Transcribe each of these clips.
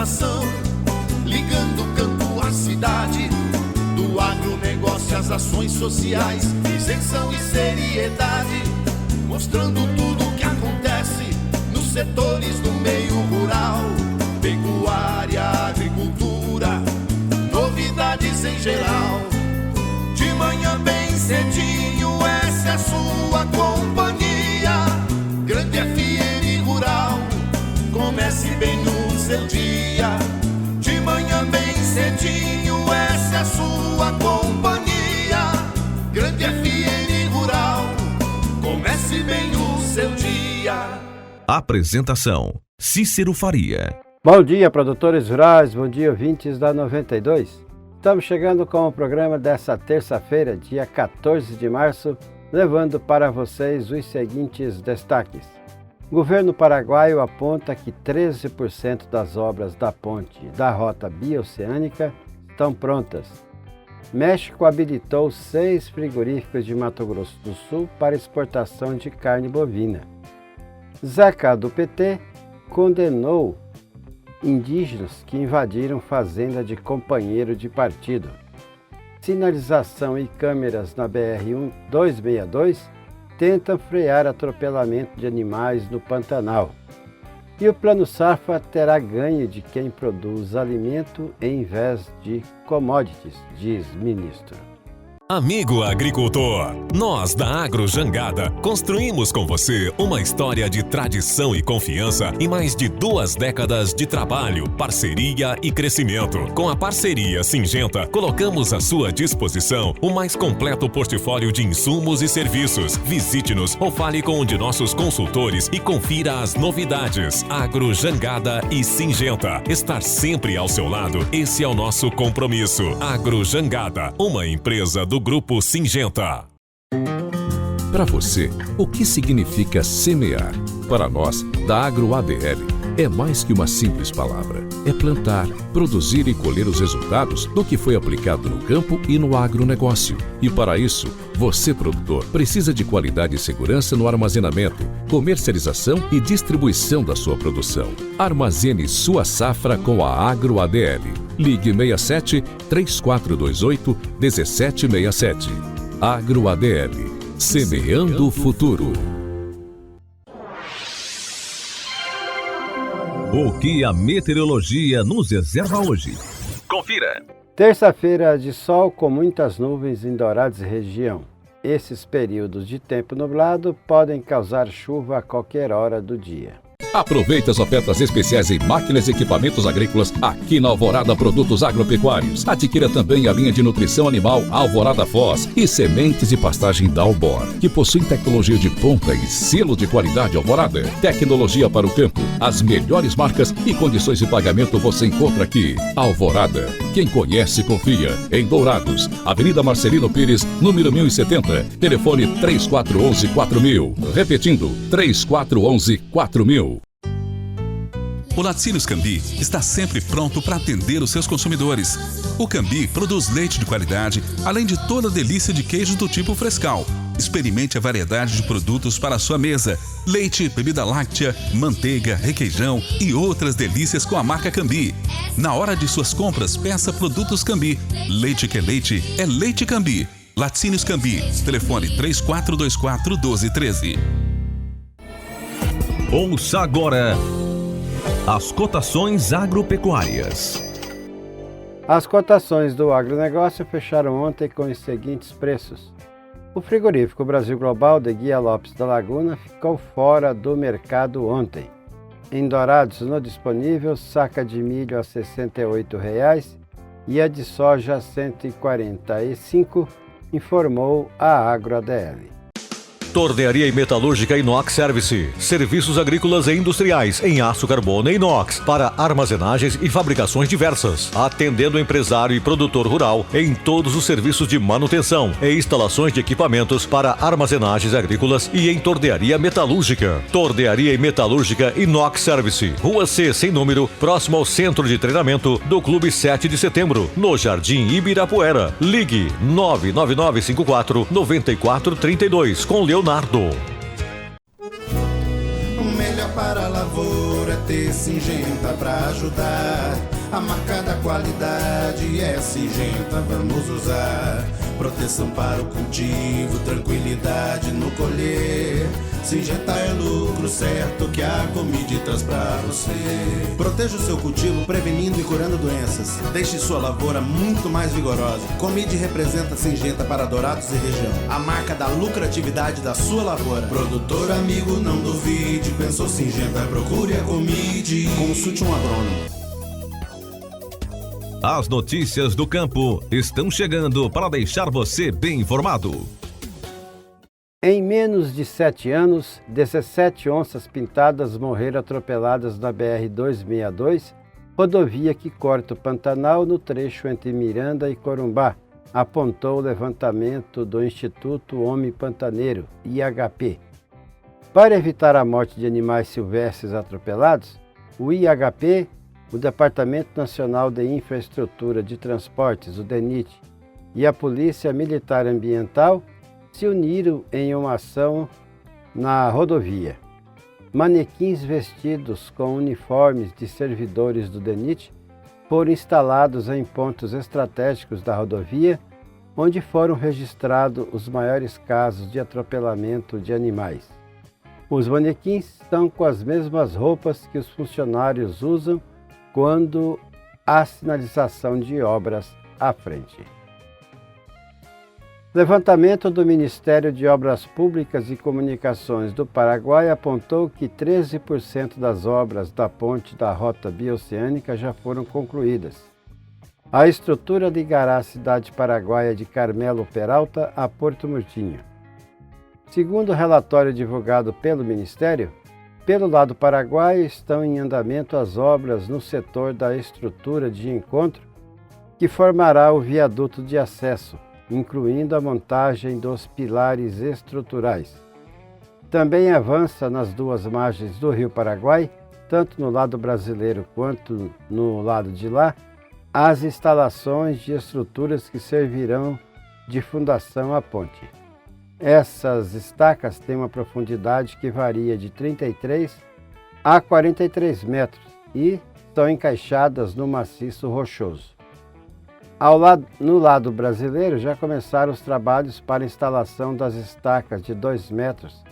informação, ligando o campo à cidade. Do agronegócio às ações sociais, isenção e seriedade, mostrando tudo o que acontece nos setores do meio rural, pecuária, agricultura, novidades em geral. De manhã bem cedinho, essa é a sua companhia. Grande FM Rural, comece bem no seu dia. De manhã bem cedinho, essa é a sua companhia. Grande FM Rural, comece bem o seu dia. Apresentação: Cícero Faria. Bom dia, produtores rurais, bom dia, ouvintes da 92. Estamos chegando com o programa dessa terça-feira, dia 14 de março, levando para vocês os seguintes destaques. O governo paraguaio aponta que 13% das obras da ponte da rota bioceânica estão prontas. México habilitou 6 frigoríficos de Mato Grosso do Sul para exportação de carne bovina. Zeca, do PT, condenou indígenas que invadiram fazenda de companheiro de partido. Sinalização e câmeras na BR-262 tentam frear atropelamento de animais no Pantanal. E o Plano Safra terá ganho de quem produz alimento em vez de commodities, diz ministro. Amigo agricultor, nós da Agro Jangada construímos com você uma história de tradição e confiança em mais de 2 décadas de trabalho, parceria e crescimento. Com a parceria Syngenta, colocamos à sua disposição o mais completo portfólio de insumos e serviços. Visite-nos ou fale com um de nossos consultores e confira as novidades. Agro Jangada e Syngenta, estar sempre ao seu lado, esse é o nosso compromisso. Agro Jangada, uma empresa do Grupo Syngenta. Para você, o que significa semear? Para nós, da AgroADL, é mais que uma simples palavra. É plantar, produzir e colher os resultados do que foi aplicado no campo e no agronegócio. E para isso, você, produtor, precisa de qualidade e segurança no armazenamento, comercialização e distribuição da sua produção. Armazene sua safra com a AgroADL. Ligue 67 3428 1767. AgroADL. Semeando o futuro. O que a meteorologia nos reserva hoje? Confira! Terça-feira de sol com muitas nuvens em Dourados e região. Esses períodos de tempo nublado podem causar chuva a qualquer hora do dia. Aproveite as ofertas especiais em máquinas e equipamentos agrícolas aqui na Alvorada Produtos Agropecuários. Adquira também a linha de nutrição animal Alvorada Foz e sementes de pastagem Dalbor, que possuem tecnologia de ponta e selo de qualidade Alvorada. Tecnologia para o campo, as melhores marcas e condições de pagamento você encontra aqui. Alvorada, quem conhece confia. Em Dourados, Avenida Marcelino Pires, número 1070, telefone 3411-4000. Repetindo, 3411-4000. O Laticínios Cambi está sempre pronto para atender os seus consumidores. O Cambi produz leite de qualidade, além de toda a delícia de queijos do tipo frescal. Experimente a variedade de produtos para a sua mesa. Leite, bebida láctea, manteiga, requeijão e outras delícias com a marca Cambi. Na hora de suas compras, peça produtos Cambi. Leite que é Leite Cambi. Laticínios Cambi. Telefone 3424-1213. Ouça agora as cotações agropecuárias. As cotações do agronegócio fecharam ontem com os seguintes preços. O frigorífico Brasil Global de Guia Lopes da Laguna ficou fora do mercado ontem. Em Dourados, no disponível, saca de milho a R$ 68,00 e a de soja a R$ 145,00, informou a AgroADL. Tornearia e Metalúrgica Inox Service. Serviços agrícolas e industriais em aço carbono e inox para armazenagens e fabricações diversas. Atendendo o empresário e produtor rural em todos os serviços de manutenção e instalações de equipamentos para armazenagens agrícolas e em tornearia metalúrgica. Tornearia e Metalúrgica Inox Service. Rua C, sem número, próximo ao centro de treinamento do Clube 7 de Setembro, no Jardim Ibirapuera. Ligue 99954-9432 com Leonardo. O melhor para a lavoura ter Syngenta pra ajudar. A marca da qualidade é Syngenta, vamos usar. Proteção para o cultivo, tranquilidade no colher. Syngenta é lucro certo que a Comid traz pra você. Proteja o seu cultivo prevenindo e curando doenças. Deixe sua lavoura muito mais vigorosa. Comid representa Syngenta para Dourados e região, a marca da lucratividade da sua lavoura. Produtor amigo, não duvide, pensou Syngenta, procure a Comid. Consulte um agrônomo. As notícias do campo estão chegando para deixar você bem informado. Em menos de 7 anos, 17 onças pintadas morreram atropeladas na BR-262, rodovia que corta o Pantanal no trecho entre Miranda e Corumbá, apontou o levantamento do Instituto Homem Pantaneiro, IHP. Para evitar a morte de animais silvestres atropelados, o IHP, o Departamento Nacional de Infraestrutura de Transportes, o DENIT, e a Polícia Militar Ambiental se uniram em uma ação na rodovia. Manequins vestidos com uniformes de servidores do DENIT foram instalados em pontos estratégicos da rodovia, onde foram registrados os maiores casos de atropelamento de animais. Os manequins estão com as mesmas roupas que os funcionários usam quando há sinalização de obras à frente. Levantamento do Ministério de Obras Públicas e Comunicações do Paraguai apontou que 13% das obras da ponte da Rota Bioceânica já foram concluídas. A estrutura ligará a cidade paraguaia de Carmelo Peralta a Porto Murtinho. Segundo o relatório divulgado pelo Ministério, pelo lado paraguaio estão em andamento as obras no setor da estrutura de encontro que formará o viaduto de acesso, incluindo a montagem dos pilares estruturais. Também avança nas duas margens do Rio Paraguai, tanto no lado brasileiro quanto no lado de lá, as instalações de estruturas que servirão de fundação à ponte. Essas estacas têm uma profundidade que varia de 33 a 43 metros e estão encaixadas no maciço rochoso. No lado brasileiro, já começaram os trabalhos para a instalação das estacas de 2 metros,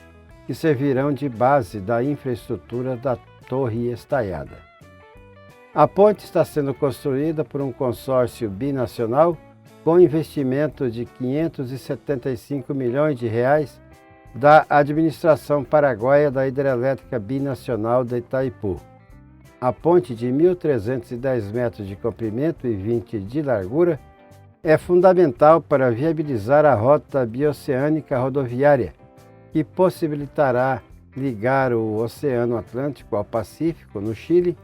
que servirão de base da infraestrutura da torre estaiada. A ponte está sendo construída por um consórcio binacional com investimento de 575 milhões de reais da administração paraguaia da Hidrelétrica Binacional de Itaipu. A ponte de 1.310 metros de comprimento e 20 de largura é fundamental para viabilizar a rota bioceânica rodoviária, que possibilitará ligar o Oceano Atlântico ao Pacífico, no Chile,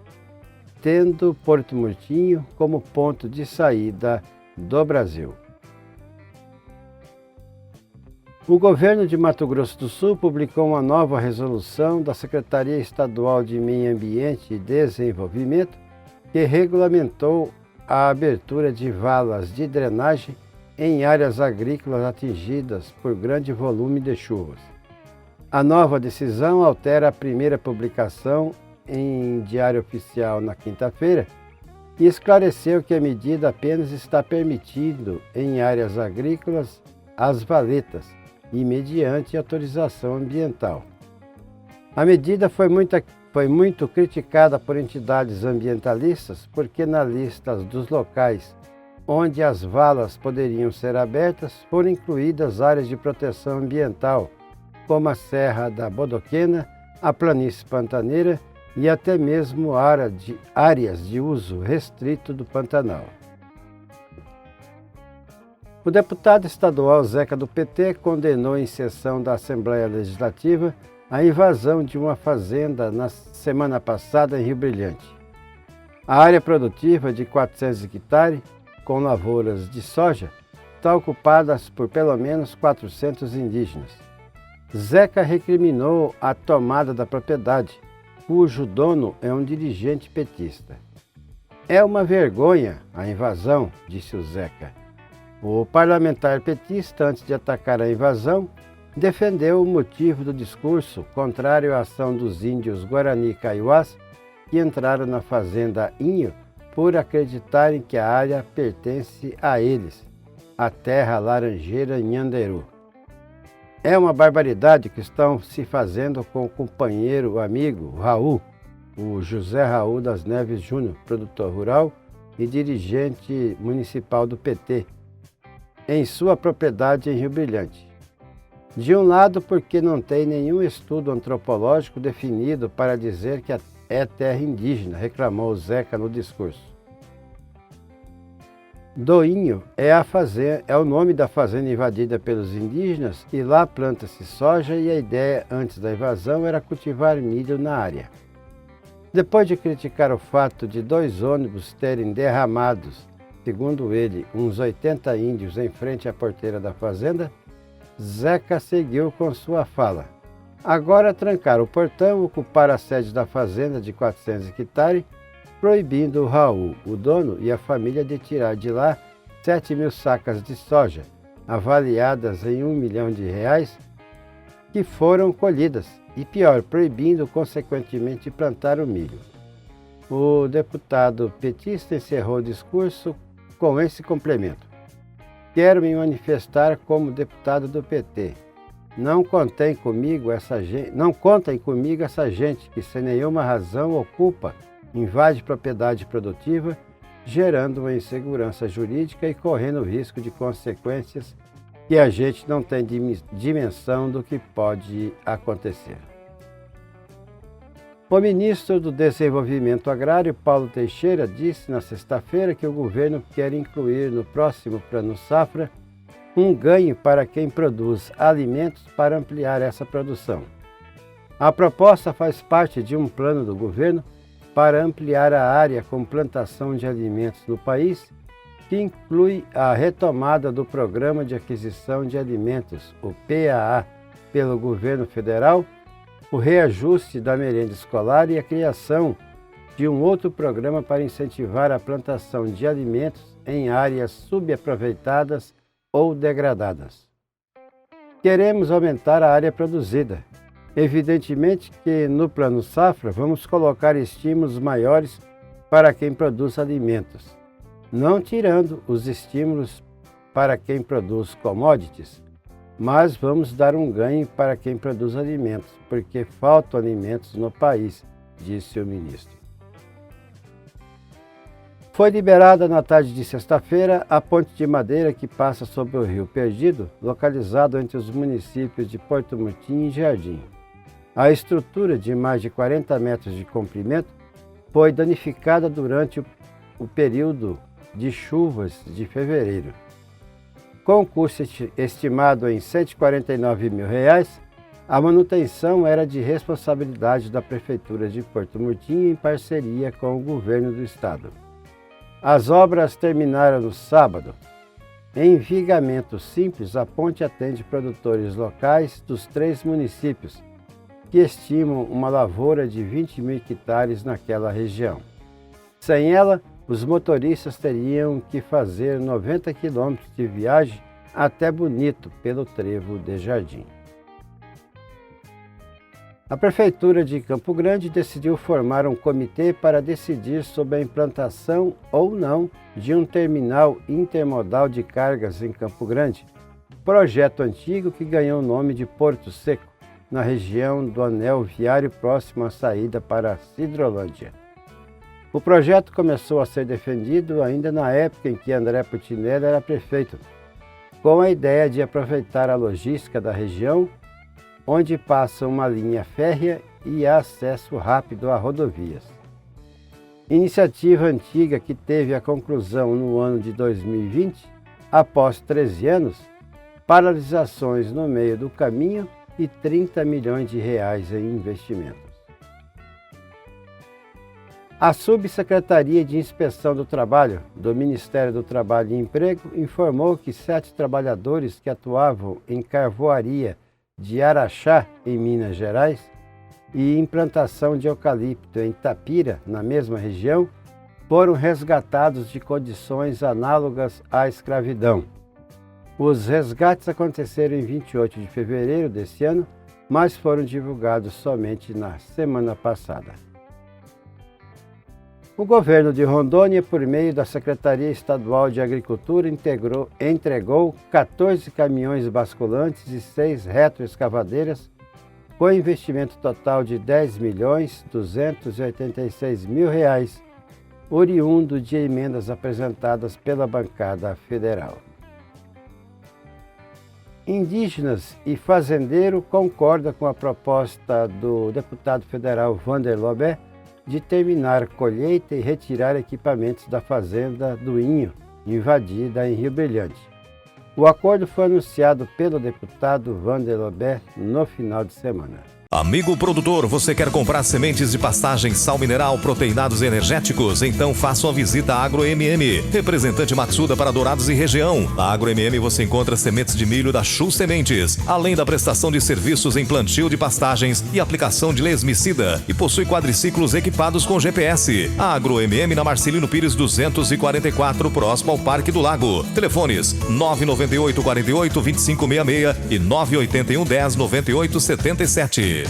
tendo Porto Murtinho como ponto de saída do Brasil. O governo de Mato Grosso do Sul publicou uma nova resolução da Secretaria Estadual de Meio Ambiente e Desenvolvimento que regulamentou a abertura de valas de drenagem em áreas agrícolas atingidas por grande volume de chuvas. A nova decisão altera a primeira publicação em Diário Oficial na quinta-feira e esclareceu que a medida apenas está permitindo em áreas agrícolas as valetas e mediante autorização ambiental. A medida foi muito criticada por entidades ambientalistas porque na lista dos locais onde as valas poderiam ser abertas foram incluídas áreas de proteção ambiental, como a Serra da Bodoquena, a Planície Pantaneira e até mesmo áreas de uso restrito do Pantanal. O deputado estadual Zeca do PT condenou em sessão da Assembleia Legislativa a invasão de uma fazenda na semana passada em Rio Brilhante. A área produtiva de 400 hectares, com lavouras de soja, está ocupada por pelo menos 400 indígenas. Zeca recriminou a tomada da propriedade, cujo dono é um dirigente petista. É uma vergonha a invasão, disse o Zeca. O parlamentar petista, antes de atacar a invasão, defendeu o motivo do discurso contrário à ação dos índios Guarani Kaiowás que entraram na fazenda Inho por acreditarem que a área pertence a eles, a terra laranjeira Nhanderu. É uma barbaridade que estão se fazendo com o companheiro, o amigo, Raul, o José Raul das Neves Júnior, produtor rural e dirigente municipal do PT, em sua propriedade em Rio Brilhante. De um lado, porque não tem nenhum estudo antropológico definido para dizer que é terra indígena, reclamou Zeca no discurso. Doinho é o nome da fazenda invadida pelos indígenas e lá planta-se soja e a ideia antes da invasão era cultivar milho na área. Depois de criticar o fato de 2 ônibus terem derramados, segundo ele, uns 80 índios em frente à porteira da fazenda, Zeca seguiu com sua fala. Agora trancar o portão, ocupar a sede da fazenda de 400 hectares, proibindo o Raul, o dono e a família de tirar de lá 7.000 sacas de soja, avaliadas em R$1 milhão, que foram colhidas, e pior, proibindo consequentemente plantar o milho. O deputado petista encerrou o discurso com esse complemento. Quero me manifestar como deputado do PT. Não contem comigo essa gente que sem nenhuma razão ocupa, invade propriedade produtiva, gerando uma insegurança jurídica e correndo risco de consequências que a gente não tem dimensão do que pode acontecer. O ministro do Desenvolvimento Agrário, Paulo Teixeira, disse na sexta-feira que o governo quer incluir no próximo Plano Safra um ganho para quem produz alimentos para ampliar essa produção. A proposta faz parte de um plano do governo para ampliar a área com plantação de alimentos no país, que inclui a retomada do Programa de Aquisição de Alimentos, o PAA, pelo governo federal, o reajuste da merenda escolar e a criação de um outro programa para incentivar a plantação de alimentos em áreas subaproveitadas ou degradadas. Queremos aumentar a área produzida. Evidentemente que no Plano Safra vamos colocar estímulos maiores para quem produz alimentos, não tirando os estímulos para quem produz commodities, mas vamos dar um ganho para quem produz alimentos, porque faltam alimentos no país, disse o ministro. Foi liberada na tarde de sexta-feira a ponte de madeira que passa sobre o Rio Perdido, localizado entre os municípios de Porto Murtinho e Jardim. A estrutura, de mais de 40 metros de comprimento, foi danificada durante o período de chuvas de fevereiro. Com o custo estimado em R$ 149 mil, a manutenção era de responsabilidade da Prefeitura de Porto Murtinho em parceria com o governo do estado. As obras terminaram no sábado. Em vigamento simples, a ponte atende produtores locais dos 3 municípios, que estimam uma lavoura de 20.000 hectares naquela região. Sem ela, os motoristas teriam que fazer 90 quilômetros de viagem até Bonito, pelo trevo de Jardim. A Prefeitura de Campo Grande decidiu formar um comitê para decidir sobre a implantação ou não de um terminal intermodal de cargas em Campo Grande, projeto antigo que ganhou o nome de Porto Seco, na região do anel viário próximo à saída para Sidrolândia. O projeto começou a ser defendido ainda na época em que André Putinelli era prefeito, com a ideia de aproveitar a logística da região, onde passa uma linha férrea e há acesso rápido a rodovias. Iniciativa antiga que teve a conclusão no ano de 2020, após 13 anos, paralisações no meio do caminho e 30 milhões de reais em investimentos. A Subsecretaria de Inspeção do Trabalho do Ministério do Trabalho e Emprego informou que 7 trabalhadores que atuavam em carvoaria de Araxá, em Minas Gerais, e implantação de eucalipto em Tapira, na mesma região, foram resgatados de condições análogas à escravidão. Os resgates aconteceram em 28 de fevereiro deste ano, mas foram divulgados somente na semana passada. O governo de Rondônia, por meio da Secretaria Estadual de Agricultura, entregou 14 caminhões basculantes e 6 retroescavadeiras, com investimento total de R$ 10.286.000, oriundo de emendas apresentadas pela bancada federal. Indígenas e fazendeiro concordam com a proposta do deputado federal Vander Lobé de terminar a colheita e retirar equipamentos da fazenda do Inho, invadida em Rio Brilhante. O acordo foi anunciado pelo deputado Vander Lobé no final de semana. Amigo produtor, você quer comprar sementes de pastagem, sal mineral, proteinados e energéticos? Então faça uma visita à AgroMM, representante Matsuda para Dourados e região. Na AgroMM você encontra sementes de milho da Chu Sementes, além da prestação de serviços em plantio de pastagens e aplicação de lesmicida, e possui quadriciclos equipados com GPS. A AgroMM na Marcelino Pires 244, próximo ao Parque do Lago. Telefones 998 48 2566 e 981 10 98 77.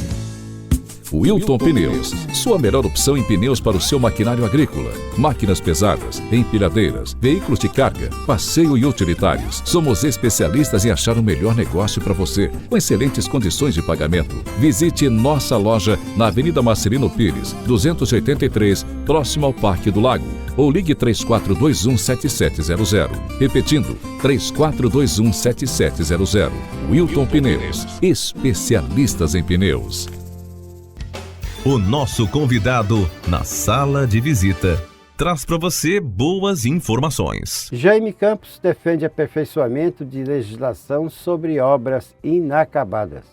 Wilton Pneus, sua melhor opção em pneus para o seu maquinário agrícola. Máquinas pesadas, empilhadeiras, veículos de carga, passeio e utilitários. Somos especialistas em achar o melhor negócio para você, com excelentes condições de pagamento. Visite nossa loja na Avenida Marcelino Pires, 283, próximo ao Parque do Lago. Ou ligue 3421-7700. Repetindo, 3421-7700. Wilton Pneus, especialistas em pneus. O nosso convidado na sala de visita traz para você boas informações. Jaime Campos defende aperfeiçoamento de legislação sobre obras inacabadas.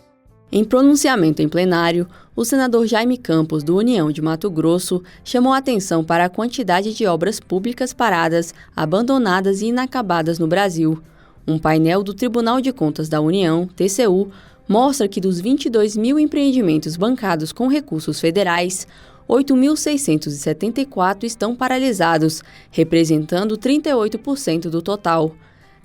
Em pronunciamento em plenário, o senador Jaime Campos, do União de Mato Grosso, chamou a atenção para a quantidade de obras públicas paradas, abandonadas e inacabadas no Brasil. Um painel do Tribunal de Contas da União, TCU, mostra que dos 22 mil empreendimentos bancados com recursos federais, 8.674 estão paralisados, representando 38% do total.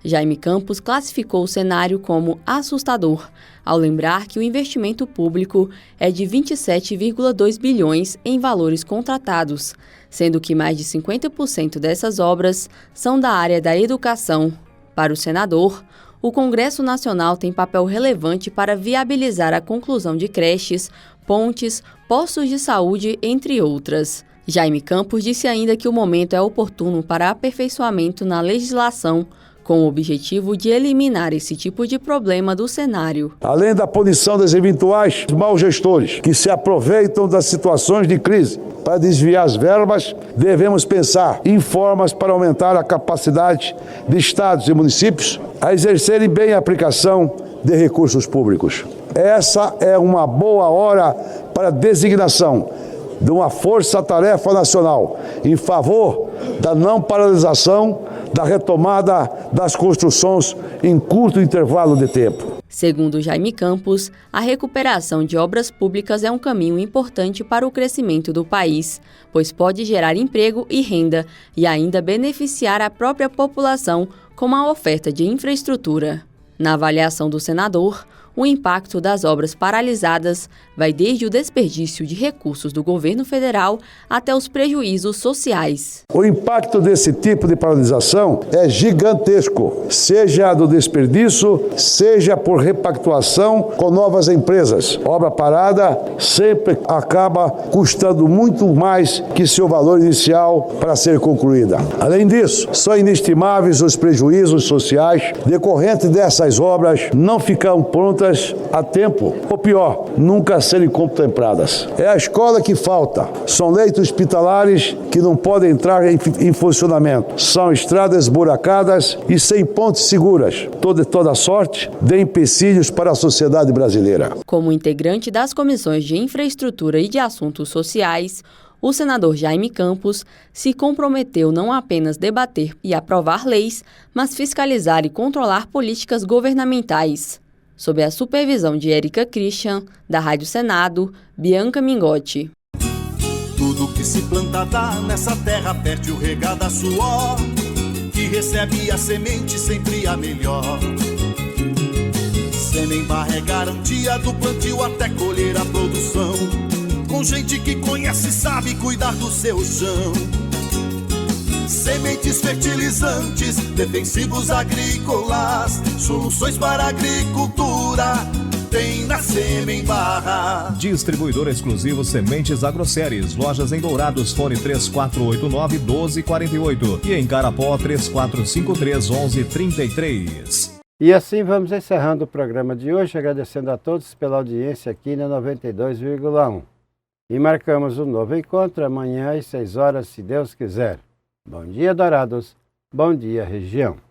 Jaime Campos classificou o cenário como assustador, ao lembrar que o investimento público é de 27,2 bilhões em valores contratados, sendo que mais de 50% dessas obras são da área da educação. Para o senador, o Congresso Nacional tem papel relevante para viabilizar a conclusão de creches, pontes, postos de saúde, entre outras. Jaime Campos disse ainda que o momento é oportuno para aperfeiçoamento na legislação, com o objetivo de eliminar esse tipo de problema do cenário. Além da punição dos eventuais maus gestores que se aproveitam das situações de crise para desviar as verbas, devemos pensar em formas para aumentar a capacidade de estados e municípios a exercerem bem a aplicação de recursos públicos. Essa é uma boa hora para a designação de uma força-tarefa nacional em favor da não paralisação da retomada das construções em curto intervalo de tempo. Segundo Jaime Campos, a recuperação de obras públicas é um caminho importante para o crescimento do país, pois pode gerar emprego e renda e ainda beneficiar a própria população com a oferta de infraestrutura. Na avaliação do senador, o impacto das obras paralisadas vai desde o desperdício de recursos do governo federal até os prejuízos sociais. O impacto desse tipo de paralisação é gigantesco, seja do desperdício, seja por repactuação com novas empresas. Obra parada sempre acaba custando muito mais que seu valor inicial para ser concluída. Além disso, são inestimáveis os prejuízos sociais decorrentes dessas obras não ficarem prontas a tempo, ou pior, nunca serem contempladas. É a escola que falta, são leitos hospitalares que não podem entrar em funcionamento, são estradas buracadas e sem pontes seguras, toda sorte de empecilhos para a sociedade brasileira. Como integrante das comissões de infraestrutura e de assuntos sociais, o senador Jaime Campos se comprometeu não apenas debater e aprovar leis, mas fiscalizar e controlar políticas governamentais. Sob a supervisão de Érica Christian, da Rádio Senado, Bianca Mingotti. Tudo que se planta dá nessa terra fértil regada a suor, que recebe a semente sempre a melhor. Senem barra é garantia do plantio até colher a produção. com gente que conhece e sabe cuidar do seu chão. Sementes fertilizantes, defensivos agrícolas, soluções para a agricultura tem na Sêmen Barra. Distribuidor exclusivo Sementes Agroceres. Lojas em Dourados, fone 3489-1248 e em Carapó 3453-1133. E assim vamos encerrando o programa de hoje, agradecendo a todos pela audiência aqui na 92,1. E marcamos um novo encontro amanhã às 6 horas, se Deus quiser. Bom dia, Dourados. Bom dia, região.